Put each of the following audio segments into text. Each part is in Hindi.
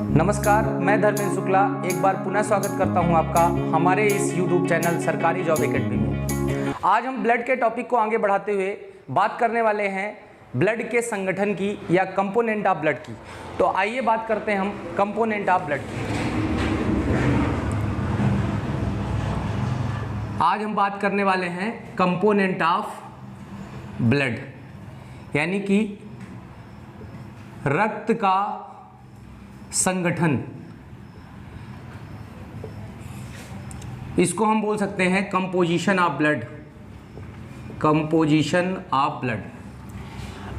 नमस्कार, मैं धर्मेंद्र शुक्ला एक बार पुनः स्वागत करता हूं आपका हमारे इस YouTube चैनल सरकारी जॉब एकेडमी में। आज हम ब्लड के टॉपिक को आगे बढ़ाते हुए बात करने वाले हैं ब्लड के संगठन की या कंपोनेंट ऑफ ब्लड की। तो आइए बात करते हैं हम कंपोनेंट ऑफ ब्लड की। आज हम बात करने वाले हैं कंपोनेंट ऑफ ब्लड, यानी कि रक्त का संगठन। इसको हम बोल सकते हैं composition of blood. Composition of blood.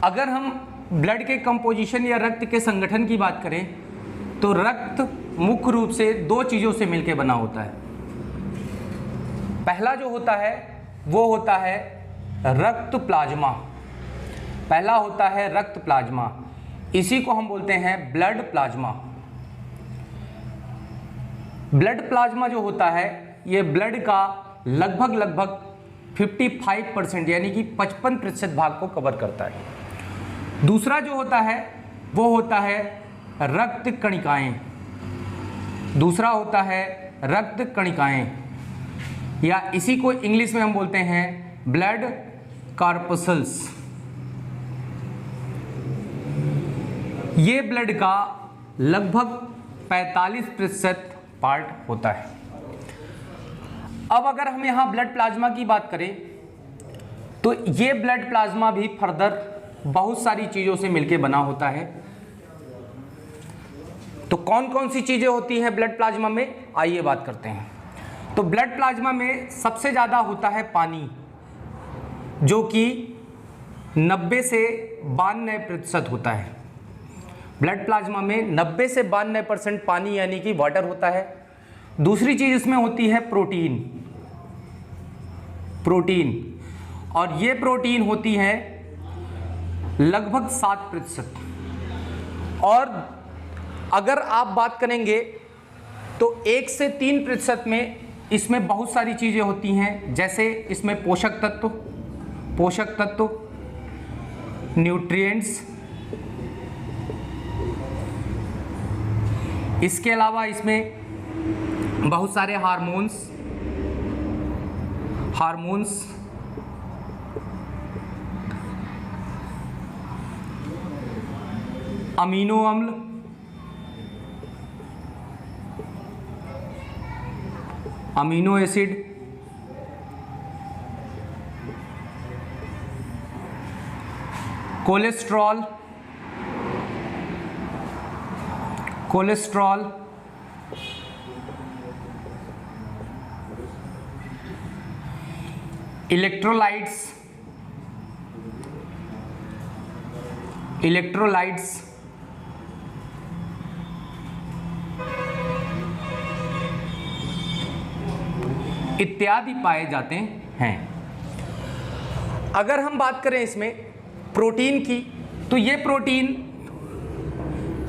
अगर हम ब्लड के कंपोजिशन या रक्त के संगठन की बात करें तो रक्त मुख्य रूप से दो चीज़ों से मिलकर बना होता है। पहला जो होता है वो होता है रक्त प्लाज्मा। पहला होता है रक्त प्लाज्मा, इसी को हम बोलते हैं ब्लड प्लाज्मा। ब्लड प्लाज्मा जो होता है ये ब्लड का लगभग 55% यानी कि 55% भाग को कवर करता है। दूसरा जो होता है वो होता है रक्त कणिकाएं। दूसरा होता है रक्त कणिकाएं, या इसी को इंग्लिश में हम बोलते हैं ब्लड कॉर्पसल्स। ये ब्लड का लगभग 45% पार्ट होता है। अब अगर हम यहाँ ब्लड प्लाज्मा की बात करें तो ये ब्लड प्लाज्मा भी फर्दर बहुत सारी चीज़ों से मिलकर बना होता है। तो कौन कौन सी चीज़ें होती हैं ब्लड प्लाज्मा में, आइए बात करते हैं। तो ब्लड प्लाज्मा में सबसे ज़्यादा होता है पानी, जो कि 90 से 92% होता है। ब्लड प्लाज्मा में 90 से 92% पानी यानी कि वाटर होता है। दूसरी चीज इसमें होती है प्रोटीन। और ये प्रोटीन होती है लगभग 7%। और अगर आप बात करेंगे तो 1 से 3% में इसमें बहुत सारी चीजें होती हैं, जैसे इसमें पोषक तत्व, न्यूट्रिएंट्स। इसके अलावा इसमें बहुत सारे हार्मोन्स, अमीनो अम्ल, अमीनो एसिड, कोलेस्ट्रॉल, इलेक्ट्रोलाइट्स, इत्यादि पाए जाते हैं। अगर हम बात करें इसमें प्रोटीन की, तो ये प्रोटीन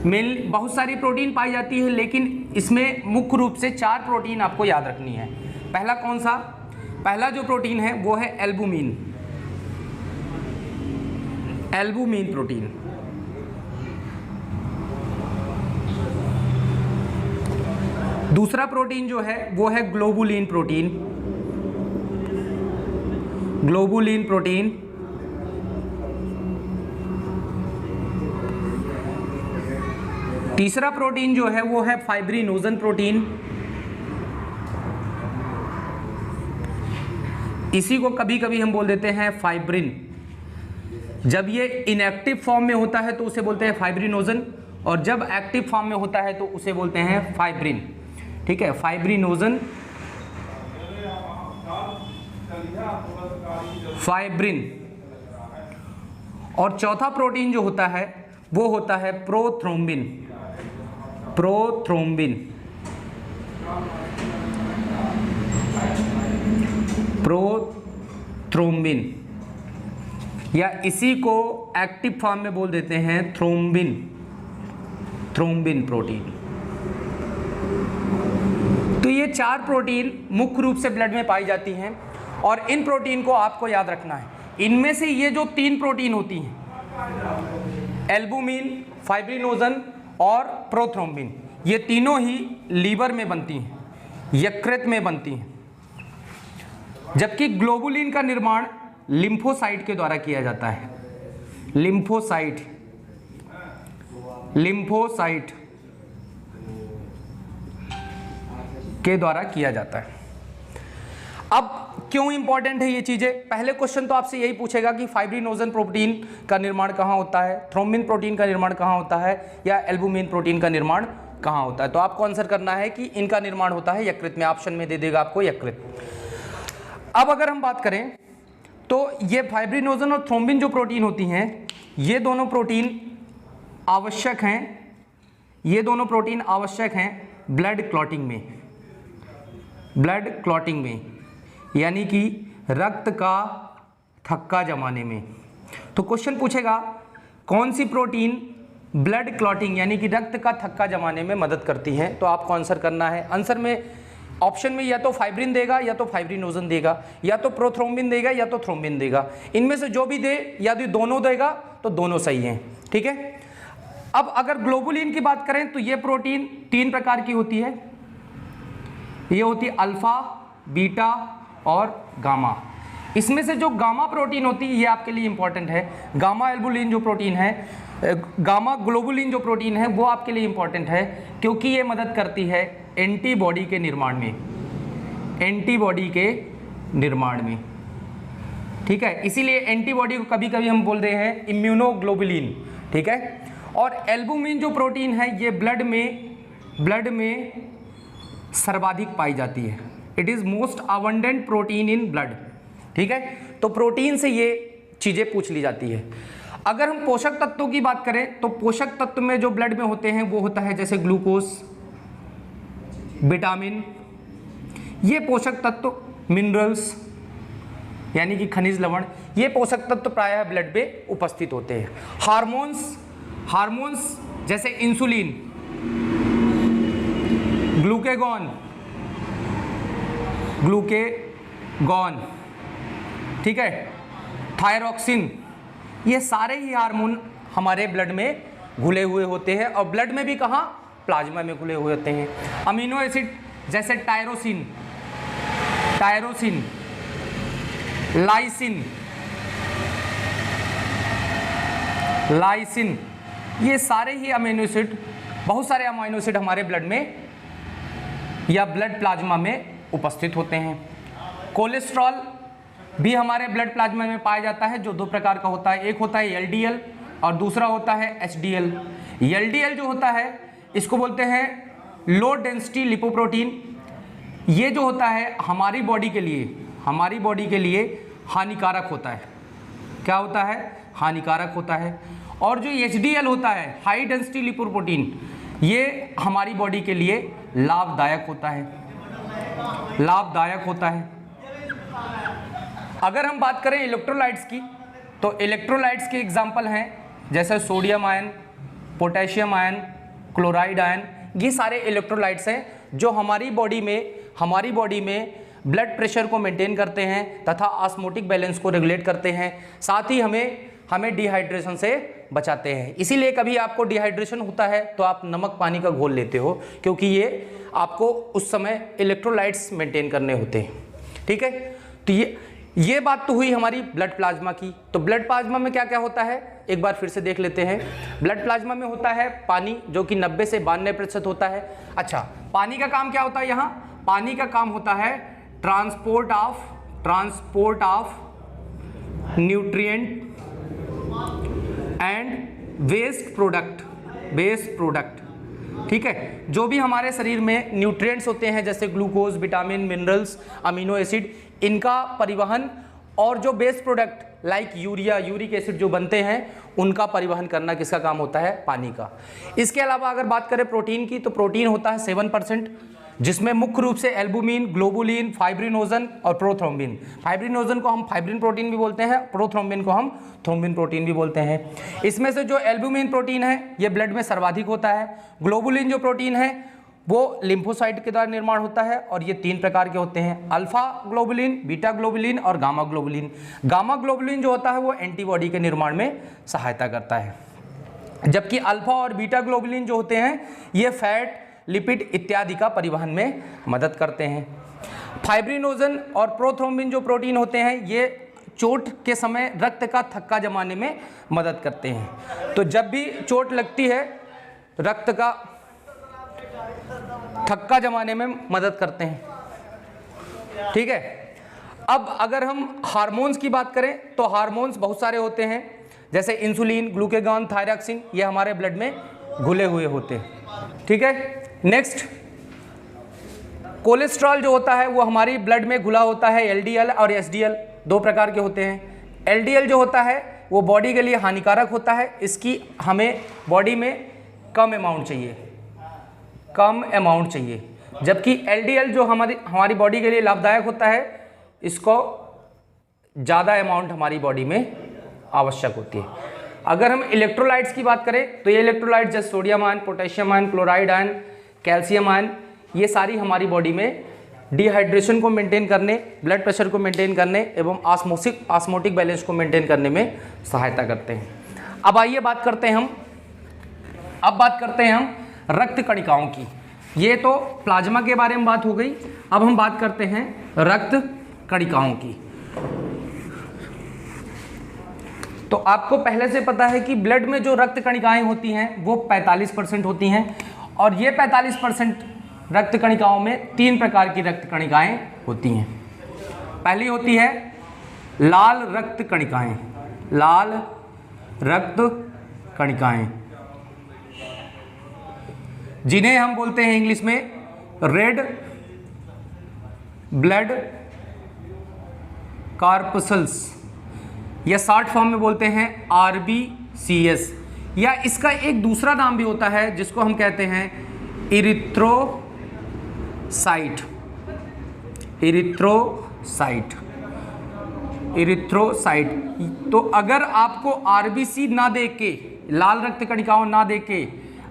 में बहुत सारी प्रोटीन पाई जाती है, लेकिन इसमें मुख्य रूप से 4 प्रोटीन आपको याद रखनी है। पहला कौन सा? पहला जो प्रोटीन है वो है एल्बुमिन प्रोटीन। दूसरा प्रोटीन जो है वो है ग्लोबुलिन प्रोटीन। तीसरा प्रोटीन जो है वो है फाइब्रिनोजन प्रोटीन। इसी को कभी कभी हम बोल देते हैं फाइब्रिन। जब ये इनएक्टिव फॉर्म में होता है तो उसे बोलते हैं फाइब्रिनोजन, और जब एक्टिव फॉर्म में होता है तो उसे बोलते हैं फाइब्रिन। ठीक है, फाइब्रिनोजन, फाइब्रिन। और चौथा प्रोटीन जो होता है वो होता है प्रोथ्रोम्बिन। या इसी को एक्टिव फॉर्म में बोल देते हैं थ्रोम्बिन प्रोटीन। तो ये 4 प्रोटीन मुख्य रूप से ब्लड में पाई जाती हैं, और इन प्रोटीन को आपको याद रखना है। इनमें से ये जो 3 प्रोटीन होती हैं, एल्बुमिन, फाइब्रिनोजन और प्रोथ्रोम्बिन, ये तीनों ही लीवर में बनती हैं, यकृत में बनती हैं, जबकि ग्लोबुलिन का निर्माण लिम्फोसाइट के द्वारा किया जाता है। लिम्फोसाइट के द्वारा किया जाता है। अब क्यों इंपॉर्टेंट है ये चीजें? पहले क्वेश्चन तो आपसे यही पूछेगा कि फाइब्रिनोजन प्रोटीन का निर्माण कहाँ होता है, थ्रोम्बिन प्रोटीन का निर्माण कहाँ होता है, या एल्बुमिन प्रोटीन का निर्माण कहाँ होता है। तो आपको आंसर करना है कि इनका निर्माण होता है यकृत में। ऑप्शन में दे देगा आपको यकृत। अब अगर हम बात करें तो ये फाइब्रिनोजन और थ्रोम्बिन जो प्रोटीन होती हैं, ये दोनों प्रोटीन आवश्यक हैं, ये दोनों प्रोटीन आवश्यक हैं ब्लड क्लॉटिंग में, ब्लड क्लॉटिंग में, यानी कि रक्त का थक्का जमाने में। तो क्वेश्चन पूछेगा कौन सी प्रोटीन ब्लड क्लॉटिंग यानी कि रक्त का थक्का जमाने में मदद करती है। तो आपको आंसर करना है, आंसर में ऑप्शन में या तो फाइब्रिन देगा या तो फाइब्रिनोजन देगा, या तो प्रोथ्रोम्बिन देगा या तो थ्रोम्बिन देगा। इनमें से जो भी दे, यदि दोनों देगा तो दोनों सही हैं। ठीक है। अब अगर ग्लोबुलिन की बात करें तो ये प्रोटीन 3 प्रकार की होती है। ये होती है अल्फा, बीटा और गामा। इसमें से जो गामा प्रोटीन होती है ये आपके लिए इंपॉर्टेंट है। गामा एल्बुलिन जो प्रोटीन है, गामा ग्लोबुलिन जो प्रोटीन है वो आपके लिए इंपॉर्टेंट है, क्योंकि ये मदद करती है एंटीबॉडी के निर्माण में, एंटीबॉडी के निर्माण में। ठीक है, इसीलिए एंटीबॉडी को कभी कभी हम बोल रहे हैं इम्यूनोग्लोबुलिन। ठीक है। और एल्बुमिन जो प्रोटीन है ये ब्लड में सर्वाधिक पाई जाती है। It is most abundant protein in blood. ठीक है। तो प्रोटीन से ये चीजें पूछ ली जाती है। अगर हम पोषक तत्वों की बात करें तो पोषक तत्व में जो ब्लड में होते हैं वो होता है जैसे ग्लूकोज, विटामिन, ये पोषक तत्व, मिनरल्स यानी कि खनिज लवण, ये पोषक तत्व प्रायः ब्लड में उपस्थित होते हैं। हार्मोन्स जैसे इंसुलिन, ग्लूकेगॉन, ठीक है, थायरॉक्सिन, ये सारे ही हार्मोन हमारे ब्लड में घुले हुए होते हैं। और ब्लड में भी कहाँ? प्लाज्मा में घुले हुए होते हैं। अमीनो एसिड जैसे टायरोसिन, लाइसिन, ये सारे ही अमीनो एसिड, बहुत सारे अमीनो एसिड हमारे ब्लड में या ब्लड प्लाज्मा में उपस्थित होते हैं। कोलेस्ट्रॉल भी हमारे ब्लड प्लाज्मा में पाया जाता है, जो 2 प्रकार का होता है। एक होता है एलडीएल और दूसरा होता है एचडीएल। एलडीएल जो होता है इसको बोलते हैं लो डेंसिटी लिपोप्रोटीन। ये जो होता है हमारी बॉडी के लिए हानिकारक होता है। क्या होता है? हानिकारक होता है। और जो एचडीएल होता है हाई डेंसिटी लिपोप्रोटीन, ये हमारी बॉडी के लिए लाभदायक होता है। अगर हम बात करें इलेक्ट्रोलाइट्स की तो इलेक्ट्रोलाइट्स के एग्जाम्पल हैं जैसे sodium ion, potassium ion, chloride ion. ये सारे इलेक्ट्रोलाइट्स हैं जो हमारी बॉडी में ब्लड प्रेशर को मेंटेन करते हैं तथा ऑस्मोटिक बैलेंस को रेगुलेट करते हैं। साथ ही हमें डिहाइड्रेशन से बचाते हैं। इसीलिए कभी आपको डिहाइड्रेशन होता है तो आप नमक पानी का घोल लेते हो, क्योंकि ये आपको उस समय इलेक्ट्रोलाइट्स मेंटेन करने होते हैं। ठीक है। तो ये बात तो हुई हमारी ब्लड प्लाज्मा की। तो ब्लड प्लाज्मा में क्या क्या होता है एक बार फिर से देख लेते हैं। ब्लड प्लाज्मा में होता है पानी, जो कि 90 से 92% होता है। अच्छा, पानी का काम क्या होता है? यहाँ पानी का काम होता है transport of nutrient and waste product. ठीक है। जो भी हमारे शरीर में न्यूट्रिएंट्स होते हैं जैसे glucose, vitamin, minerals, amino acid, इनका परिवहन, और जो best product like uric acid जो बनते हैं उनका परिवहन करना किसका काम होता है? पानी का। इसके अलावा अगर बात करें प्रोटीन की तो प्रोटीन होता है 7%, जिसमें मुख्य रूप से एल्बुमिन, ग्लोबुलिन, फाइब्रिनोजन और प्रोथ्रोम्बिन। फाइब्रिनोजन को हम फाइब्रिन प्रोटीन भी बोलते हैं, प्रोथ्रोम्बिन को हम थ्रोम्बिन प्रोटीन भी बोलते हैं। इसमें से जो एल्बुमिन प्रोटीन है ये ब्लड में सर्वाधिक होता है। ग्लोबुलिन जो प्रोटीन है वो लिम्फोसाइट के द्वारा निर्माण होता है, और ये 3 प्रकार के होते हैं, अल्फा ग्लोबुलिन, बीटा ग्लोबुलिन और गामा ग्लोबुलिन। गामा ग्लोबुलिन जो होता है वो एंटीबॉडी के निर्माण में सहायता करता है, जबकि अल्फा और बीटा ग्लोबुलिन जो होते हैं ये फैट लिपिड इत्यादि का परिवहन में मदद करते हैं। फाइब्रिनोजन और प्रोथ्रोम्बिन जो प्रोटीन होते हैं ये चोट के समय रक्त का थक्का जमाने में मदद करते हैं। तो जब भी चोट लगती है रक्त का थक्का जमाने में मदद करते हैं, ठीक है। अब अगर हम हार्मोन्स की बात करें तो हार्मोन्स बहुत सारे होते हैं, जैसे इंसुलिन, ग्लूकागॉन, थायरॉक्सिन, ये हमारे ब्लड में घुले हुए होते हैं, ठीक है। नेक्स्ट, कोलेस्ट्रॉल जो होता है वो हमारी ब्लड में घुला होता है। एलडीएल और एसडीएल दो प्रकार के होते हैं। एलडीएल जो होता है वो बॉडी के लिए हानिकारक होता है, इसकी हमें बॉडी में कम अमाउंट चाहिए, जबकि एलडीएल जो हमारी बॉडी के लिए लाभदायक होता है, इसको ज़्यादा अमाउंट हमारी बॉडी में आवश्यक होती है। अगर हम इलेक्ट्रोलाइट्स की बात करें तो ये इलेक्ट्रोलाइट जैसे sodium ion, potassium ion, chloride ion, calcium ion, ये सारी हमारी बॉडी में डिहाइड्रेशन को मेंटेन करने, ब्लड प्रेशर को मेंटेन करने एवं ऑस्मोटिक बैलेंस को मेंटेन करने में सहायता करते हैं। अब आइए बात करते हैं हम रक्त कणिकाओं की। ये तो प्लाज्मा के बारे में बात हो गई। अब हम बात करते हैं रक्त कणिकाओं की। तो आपको पहले से पता है कि ब्लड में जो रक्त कणिकाएं होती हैं वो 45% होती हैं, और ये 45% रक्त कणिकाओं में 3 प्रकार की रक्त कणिकाएं होती हैं। पहली होती है लाल रक्त कणिकाएं, लाल रक्त कणिकाएं, जिन्हें हम बोलते हैं इंग्लिश में रेड ब्लड कॉर्पसल्स, या शॉर्ट फॉर्म में बोलते हैं RBCS, या इसका एक दूसरा नाम भी होता है जिसको हम कहते हैं इरिथ्रोसाइट। तो अगर आपको RBC ना दे के, लाल रक्त कणिकाओं ना दे के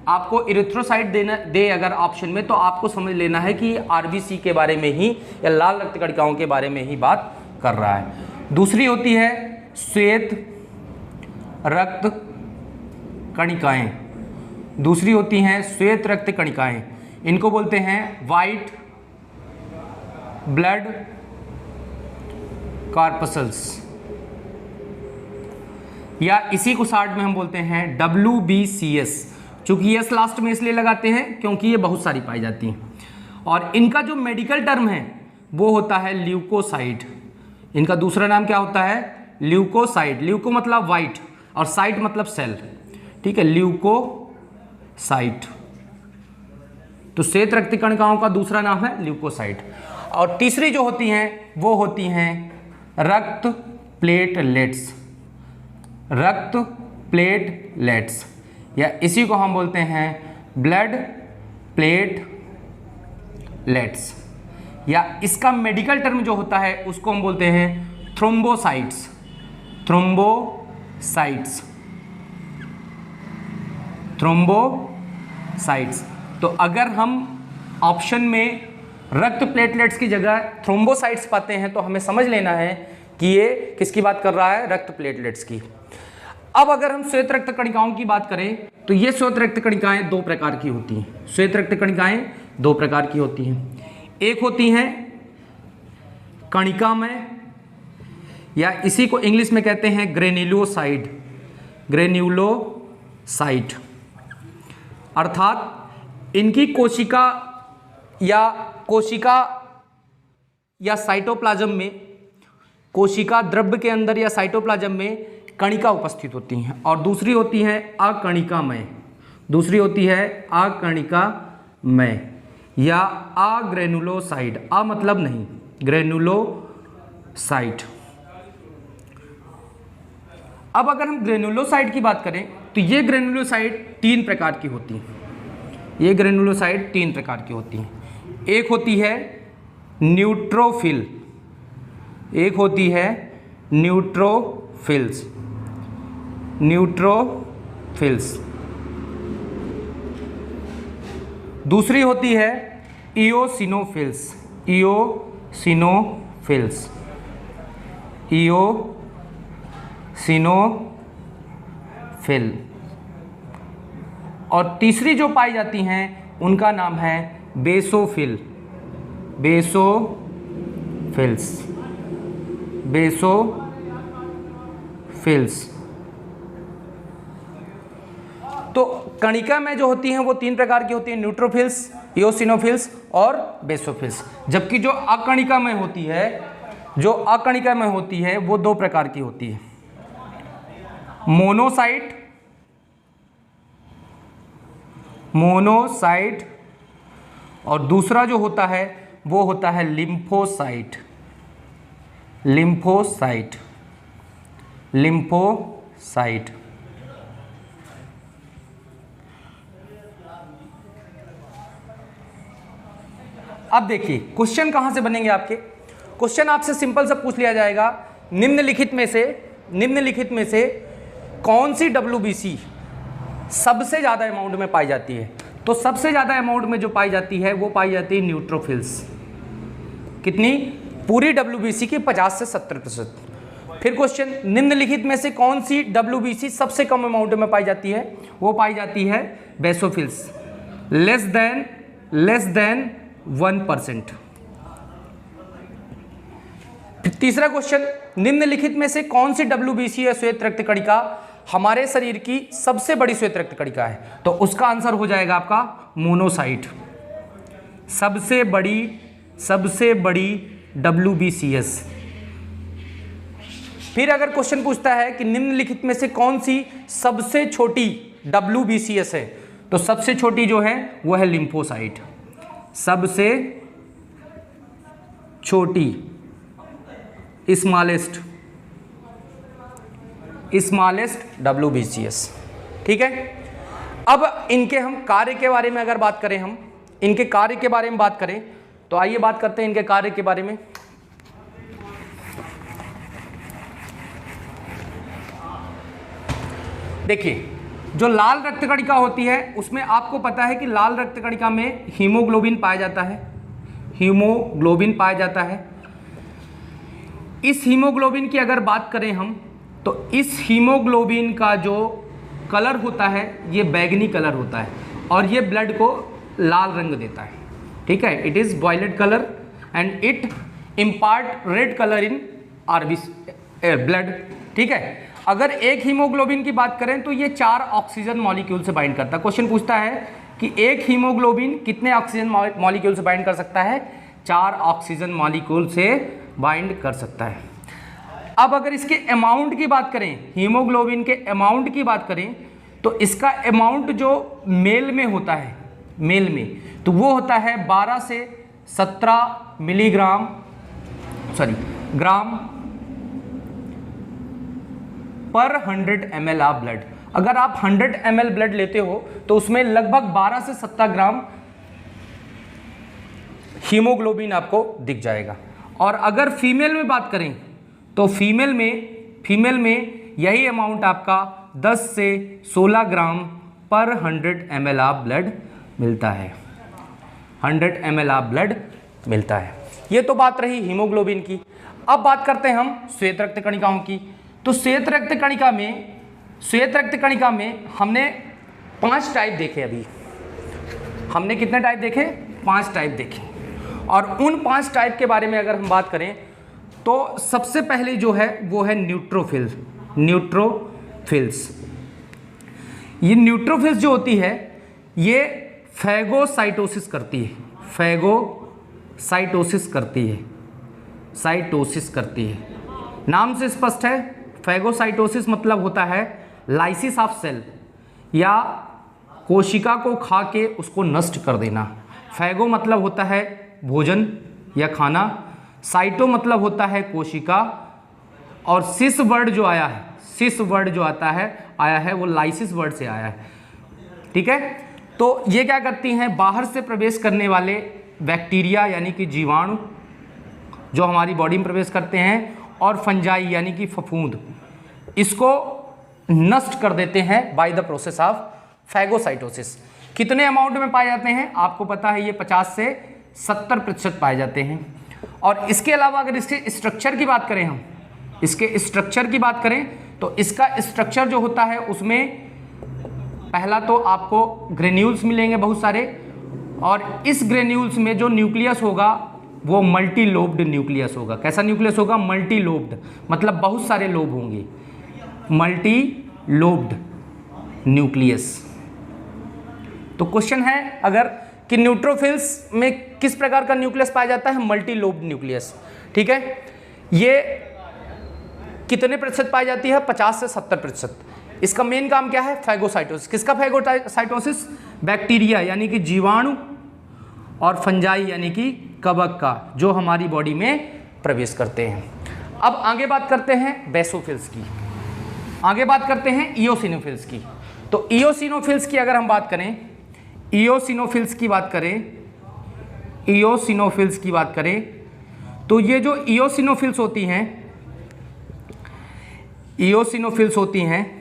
आपको इरिथ्रोसाइट दे अगर ऑप्शन में, तो आपको समझ लेना है कि RBC के बारे में ही या लाल रक्त कणिकाओं के बारे में ही बात कर रहा है। दूसरी होती है श्वेत रक्त कणिकाएं, दूसरी होती हैं श्वेत रक्त कणिकाएं, इनको बोलते हैं वाइट ब्लड कॉर्पसल्स, या इसी को शॉर्ट में हम बोलते हैं WBCS। चूंकि यस लास्ट में इसलिए लगाते हैं क्योंकि ये बहुत सारी पाई जाती हैं, और इनका जो मेडिकल टर्म है वो होता है ल्यूकोसाइट। इनका दूसरा नाम क्या होता है? ल्यूकोसाइट। ल्यूको मतलब वाइट और साइट मतलब सेल, ठीक है, ल्यूकोसाइट। तो श्वेत रक्त कणिकाओं का दूसरा नाम है ल्यूकोसाइट। और तीसरी जो होती हैं वो होती हैं रक्त प्लेटलेट्स, रक्त प्लेटलेट्स, या इसी को हम बोलते हैं ब्लड प्लेटलेट्स, या इसका मेडिकल टर्म जो होता है उसको हम बोलते हैं थ्रोम्बोसाइट्स, थ्रोम्बोसाइट्स, थ्रोम्बोसाइट्स। तो अगर हम ऑप्शन में रक्त प्लेटलेट्स की जगह थ्रोम्बोसाइट्स पाते हैं तो हमें समझ लेना है कि ये किसकी बात कर रहा है? रक्त प्लेटलेट्स की। अब अगर हम श्वेत रक्त कणिकाओं की बात करें तो ये श्वेत रक्त कणिकाएं 2 प्रकार की होती हैं। श्वेत रक्त कणिकाएं 2 प्रकार की होती हैं। एक होती हैं कणिकामय, या इसी को इंग्लिश में कहते हैं ग्रेन्युलोसाइट, ग्रेन्युलोसाइट, अर्थात इनकी कोशिका या साइटोप्लाज्म में, कोशिका द्रव्य के अंदर या साइटोप्लाज्म में कणिका उपस्थित होती हैं। और दूसरी होती है अकणिकामय, दूसरी होती है अकणिकामय या अग्रेनुलोसाइट। अ मतलब नहीं, ग्रेनुलोसाइट। अब अगर हम ग्रेनुलोसाइट की बात करें तो ये ग्रेनुलोसाइट 3 प्रकार की होती हैं। ये ग्रेनुलोसाइट 3 प्रकार की होती हैं। एक होती है न्यूट्रोफिल, एक होती है न्यूट्रोफिल्स, न्यूट्रोफिल्स। दूसरी होती है इओसिनोफिल्स, इओसिनोफिल्स, इओसिनोफिल। और तीसरी जो पाई जाती हैं उनका नाम है बेसोफिल, बेसोफिल्स। तो कणिका में जो होती हैं वो 3 प्रकार की होती हैं, न्यूट्रोफिल्स, इओसिनोफिल्स और बेसोफिल्स। जबकि जो अकणिका में होती है वो 2 प्रकार की होती है, मोनोसाइट और दूसरा जो होता है वो होता है लिम्फोसाइट। अब देखिए क्वेश्चन कहां से बनेंगे आपके। क्वेश्चन आपसे सिंपल सा पूछ लिया जाएगा, निम्नलिखित में से कौन सी WBC सबसे ज्यादा अमाउंट में पाई जाती है। तो सबसे ज्यादा अमाउंट में जो पाई जाती है वो पाई जाती है न्यूट्रोफिल्स। कितनी? पूरी WBC की 50 से 70%। फिर क्वेश्चन, निम्नलिखित में से कौन सी WBC सबसे कम अमाउंट में पाई जाती है। वो पाई जाती है बेसोफिल्स, लेस देन 1%। तीसरा क्वेश्चन, निम्नलिखित में से कौन सी WBC या श्वेत रक्त कणिका हमारे शरीर की सबसे बड़ी श्वेत रक्त कणिका है। तो उसका आंसर हो जाएगा आपका मोनोसाइट, सबसे बड़ी WBCS। फिर अगर क्वेश्चन पूछता है कि निम्नलिखित में से कौन सी सबसे छोटी WBCS है, तो सबसे छोटी जो है वो है लिम्फोसाइट, सबसे छोटी, स्मॉलेस्ट WBCS। ठीक है। अब इनके हम कार्य के बारे में अगर बात करें, तो आइए बात करते हैं इनके कार्य के बारे में। देखिए, जो लाल रक्त कणिका होती है उसमें आपको पता है कि लाल रक्त कणिका में हीमोग्लोबिन पाया जाता है। इस हीमोग्लोबिन की अगर बात करें हम, तो इस हीमोग्लोबिन का जो कलर होता है ये बैंगनी कलर होता है और ये ब्लड को लाल रंग देता है। ठीक है, it is violet colour and it impart red colour in blood. ठीक है। अगर एक हीमोग्लोबिन की बात करें तो ये 4 ऑक्सीजन मॉलिक्यूल से बाइंड करता है। क्वेश्चन पूछता है कि एक हीमोग्लोबिन कितने ऑक्सीजन मॉलिक्यूल से बाइंड कर सकता है। 4 ऑक्सीजन मॉलिक्यूल से बाइंड कर सकता है। अब अगर इसके अमाउंट की बात करें, हीमोग्लोबिन के अमाउंट की बात करें, तो इसका अमाउंट जो मेल में होता है, तो वो होता है 12 से 17 ग्राम पर 100 ml ऑफ ब्लड। अगर आप 100 ml ब्लड लेते हो तो उसमें लगभग 12 से 17 ग्राम हीमोग्लोबिन आपको दिख जाएगा। और अगर फीमेल में बात करें तो फीमेल में यही अमाउंट आपका 10 से 16 ग्राम पर 100 ml ऑफ ब्लड मिलता है। 100 ml ऑफ ब्लड मिलता है। ये तो बात रही हीमोग्लोबिन की। अब बात करते हैं हम श्वेत रक्त कणिकाओं की। तो श्वेत रक्त कणिका में हमने 5 टाइप देखे। अभी हमने कितने टाइप देखे? 5 टाइप देखे। और उन 5 टाइप के बारे में अगर हम बात करें तो सबसे पहले जो है वो है न्यूट्रोफिल्स। ये न्यूट्रोफिल्स जो होती है ये फैगोसाइटोसिस करती है। नाम से स्पष्ट है, फैगोसाइटोसिस मतलब होता है लाइसिस ऑफ सेल, या कोशिका को खा के उसको नष्ट कर देना। फैगो मतलब होता है भोजन या खाना, साइटो मतलब होता है कोशिका, और सिस वर्ड जो आया है वो लाइसिस वर्ड से आया है। ठीक है। तो ये क्या करती हैं, बाहर से प्रवेश करने वाले बैक्टीरिया यानी कि जीवाणु जो हमारी बॉडी में प्रवेश करते हैं, और फंजाई यानी कि फफूंद, इसको नष्ट कर देते हैं by the process of phagocytosis. कितने अमाउंट में पाए जाते हैं आपको पता है, ये 50 से 70% पाए जाते हैं। और इसके अलावा अगर इसके स्ट्रक्चर की बात करें तो इसका स्ट्रक्चर जो होता है उसमें पहला तो आपको ग्रेन्यूल्स मिलेंगे बहुत सारे, और इस ग्रेन्यूल्स में जो न्यूक्लियस होगा वो मल्टी लोब्ड न्यूक्लियस होगा। कैसा न्यूक्लियस होगा? मल्टी लोब्ड, मतलब बहुत सारे लोब होंगे, मल्टी लोब्ड न्यूक्लियस। तो क्वेश्चन है अगर कि न्यूट्रोफिल्स में किस प्रकार का न्यूक्लियस पाया जाता है? Multi lobed nucleus. ठीक है, ये कितने प्रतिशत पाई जाती है? 50 से 70%। इसका मेन काम क्या है? फैगोसाइटोसिस। किसका फैगोसाइटोसिस? बैक्टीरिया यानी कि जीवाणु और फंजाई यानी कि कवक का, जो हमारी बॉडी में प्रवेश करते हैं। अब आगे बात करते हैं बेसोफिल्स की, आगे बात करते हैं इओसिनोफिल्स की। तो इओसिनोफिल्स की अगर हम बात करें, इओसिनोफिल्स की बात करें तो ये जो इओसिनोफिल्स होती हैं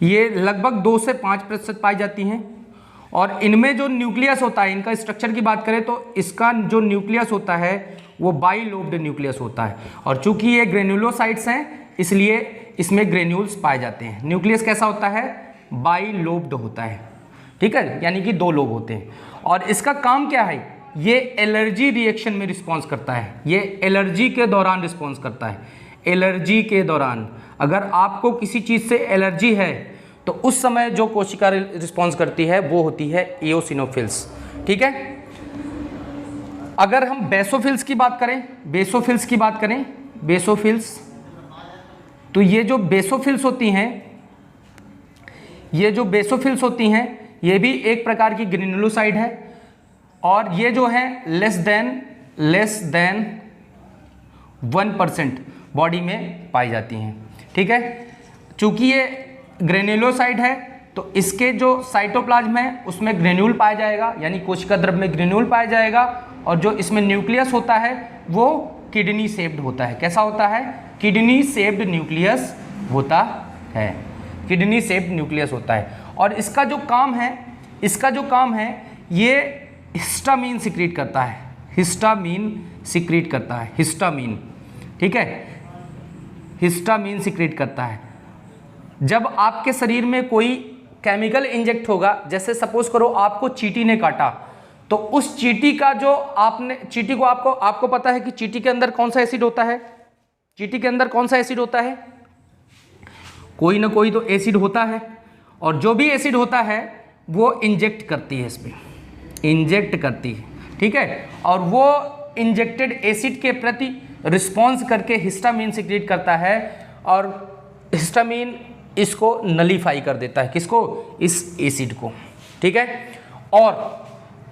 ये लगभग 2 से 5% पाई जाती हैं। और इनमें जो न्यूक्लियस होता है, इनका स्ट्रक्चर की बात करें तो इसका जो न्यूक्लियस होता है वो बाइलोब्ड न्यूक्लियस होता है। और चूंकि ये ग्रेन्युलोसाइट्स हैं इसलिए इसमें ग्रेन्यूल्स पाए जाते हैं। न्यूक्लियस कैसा होता है? बाइलोब्ड होता है। ठीक है, यानी कि 2 लोब होते हैं। और इसका काम क्या है? ये एलर्जी रिएक्शन में रिस्पॉन्स करता है, ये एलर्जी के दौरान रिस्पॉन्स करता है। एलर्जी के दौरान अगर आपको किसी चीज़ से एलर्जी है तो उस समय जो कोशिका रिस्पॉन्स करती है वो होती है इओसिनोफिल्स। ठीक है, अगर हम बेसोफिल्स की बात करें, बेसोफिल्स, तो ये जो बेसोफिल्स होती हैं ये भी एक प्रकार की ग्रेन्युलोसाइड है। और ये जो है लेस देन 1% बॉडी में पाई जाती हैं। ठीक है, चूंकि ये ग्रेन्युलोसाइड है तो इसके जो साइटोप्लाज्म है उसमें ग्रेन्यूल पाया जाएगा, यानी कोशिका द्रव्य में ग्रेन्यूल पाया जाएगा। और जो इसमें न्यूक्लियस होता है वो किडनी शेप्ड होता है। कैसा होता है? किडनी शेप्ड न्यूक्लियस होता है, किडनी शेप्ड न्यूक्लियस होता है। और इसका जो काम है ये हिस्टामीन सिक्रीट करता है, हिस्टामीन। ठीक है, हिस्टामीन सिक्रीट करता है। जब आपके शरीर में कोई केमिकल इंजेक्ट होगा, जैसे सपोज करो आपको चींटी ने काटा, तो उस चींटी का जो चींटी को आपको पता है कि चींटी के अंदर कौन सा एसिड होता है? कोई ना कोई तो एसिड होता है। और जो भी एसिड होता है वो इंजेक्ट करती है, ठीक है, और वो इंजेक्टेड एसिड के प्रति रिस्पॉन्स करके हिस्टामीन सिक्रीट करता है। और हिस्टामीन इसको नलीफाई कर देता है, किसको? इस एसिड को। ठीक है, और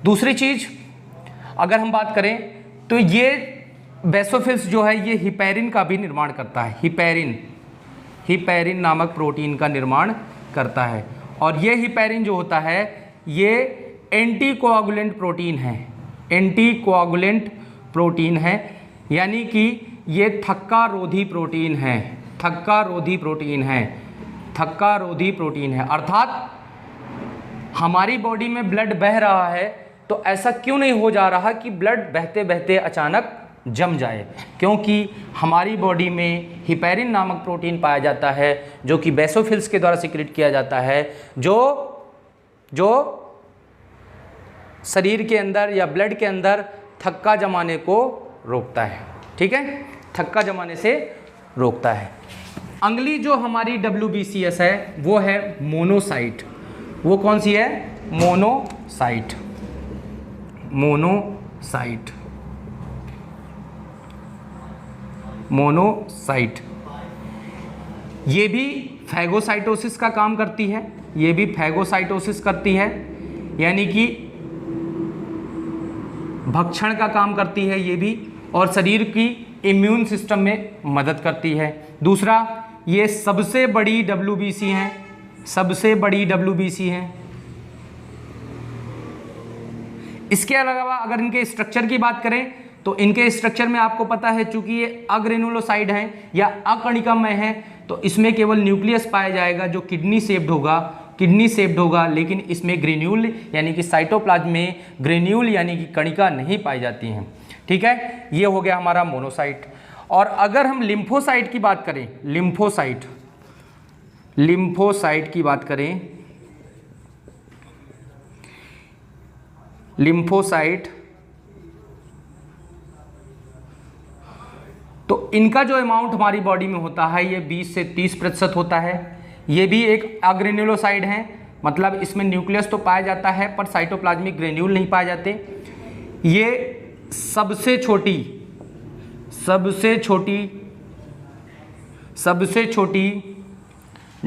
दूसरी चीज अगर हम बात करें तो ये बेसोफिल्स जो है ये हिपैरिन का भी निर्माण करता है, हिपैरिन नामक प्रोटीन का निर्माण करता है। और ये हिपैरिन जो होता है ये एंटीकोआगुलेंट प्रोटीन है, यानी कि ये थक्का रोधी प्रोटीन है। अर्थात हमारी बॉडी में ब्लड बह रहा है तो ऐसा क्यों नहीं हो जा रहा कि ब्लड बहते बहते अचानक जम जाए, क्योंकि हमारी बॉडी में हिपैरिन नामक प्रोटीन पाया जाता है जो कि बेसोफिल्स के द्वारा सिक्रीट किया जाता है, जो शरीर के अंदर या ब्लड के अंदर थक्का जमाने को रोकता है। ठीक है, थक्का जमाने से रोकता है। अगली जो हमारी WBCS है वो है मोनोसाइट। वो कौन सी है? मोनोसाइट। ये भी फैगोसाइटोसिस का काम करती है, यानी कि भक्षण का काम करती है ये भी, और शरीर की इम्यून सिस्टम में मदद करती है। दूसरा, ये सबसे बड़ी WBC हैं। इसके अलावा अगर इनके स्ट्रक्चर की बात करें तो इनके स्ट्रक्चर में आपको पता है चूंकि ये अग्रेनुलोसाइड हैं या अकणिकामय हैं तो इसमें केवल न्यूक्लियस पाया जाएगा जो किडनी शेप्ड होगा, लेकिन इसमें ग्रेन्यूल यानी कि साइटोप्लाज्म में ग्रेन्यूल यानी कि कणिका नहीं पाई जाती हैं। ठीक है, ये हो गया हमारा मोनोसाइट। और अगर हम लिम्फोसाइट की बात करें, लिम्फोसाइट की बात करें, लिम्फोसाइट, तो इनका जो अमाउंट हमारी बॉडी में होता है ये 20 से 30% होता है। ये भी एक अग्रेन्युलोसाइड है, मतलब इसमें न्यूक्लियस तो पाया जाता है पर साइटोप्लाज्मिक ग्रेन्यूल नहीं पाए जाते। ये सबसे छोटी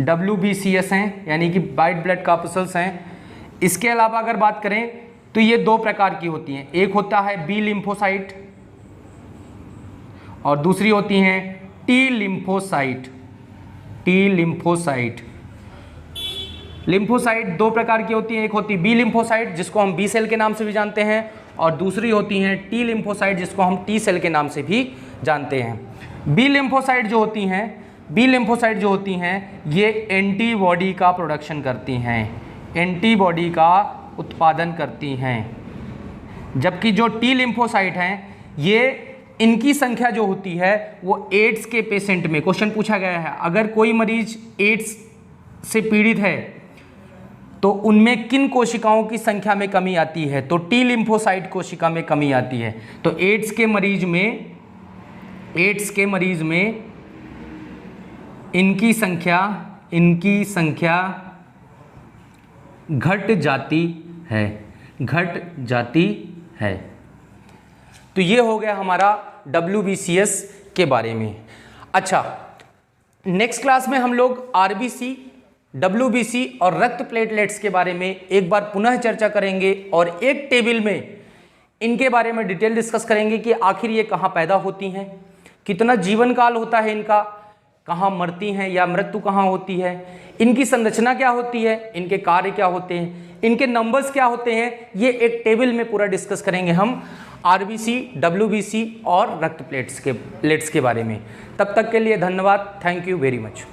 WBCS हैं, यानी कि वाइट ब्लड कॉर्पस्कल्स हैं। इसके अलावा अगर बात करें तो ये दो प्रकार की होती हैं, एक होता है बी लिम्फोसाइट और दूसरी होती हैं टी लिम्फोसाइट। लिम्फोसाइट दो प्रकार की होती हैं, एक होती है बी लिम्फोसाइट जिसको हम बी सेल के नाम से भी जानते हैं, और दूसरी होती हैं टी लिम्फोसाइट जिसको हम टी सेल के नाम से भी जानते हैं। बी लिम्फोसाइट जो होती हैं ये एंटीबॉडी का प्रोडक्शन करती हैं, एंटीबॉडी का उत्पादन करती हैं, जबकि जो टी लिम्फोसाइट हैं ये इनकी संख्या जो होती है वो एड्स के पेशेंट में, क्वेश्चन पूछा गया है अगर कोई मरीज एड्स से पीड़ित है तो उनमें किन कोशिकाओं की संख्या में कमी आती है, तो टी लिम्फोसाइट कोशिका में कमी आती है। तो एड्स के मरीज में इनकी संख्या घट जाती है। तो ये हो गया हमारा WBCS के बारे में। अच्छा, नेक्स्ट क्लास में हम लोग RBC, WBC और रक्त प्लेटलेट्स के बारे में एक बार पुनः चर्चा करेंगे और एक टेबल में इनके बारे में डिटेल डिस्कस करेंगे कि आखिर ये कहाँ पैदा होती हैं, कितना जीवन काल होता है इनका, कहाँ मरती हैं या मृत्यु कहाँ होती है, इनकी संरचना क्या होती है, इनके कार्य क्या होते हैं, इनके नंबर्स क्या होते हैं, ये एक टेबल में पूरा डिस्कस करेंगे हम RBC, WBC और रक्त प्लेट्स के बारे में। तब तक के लिए धन्यवाद, थैंक यू वेरी मच।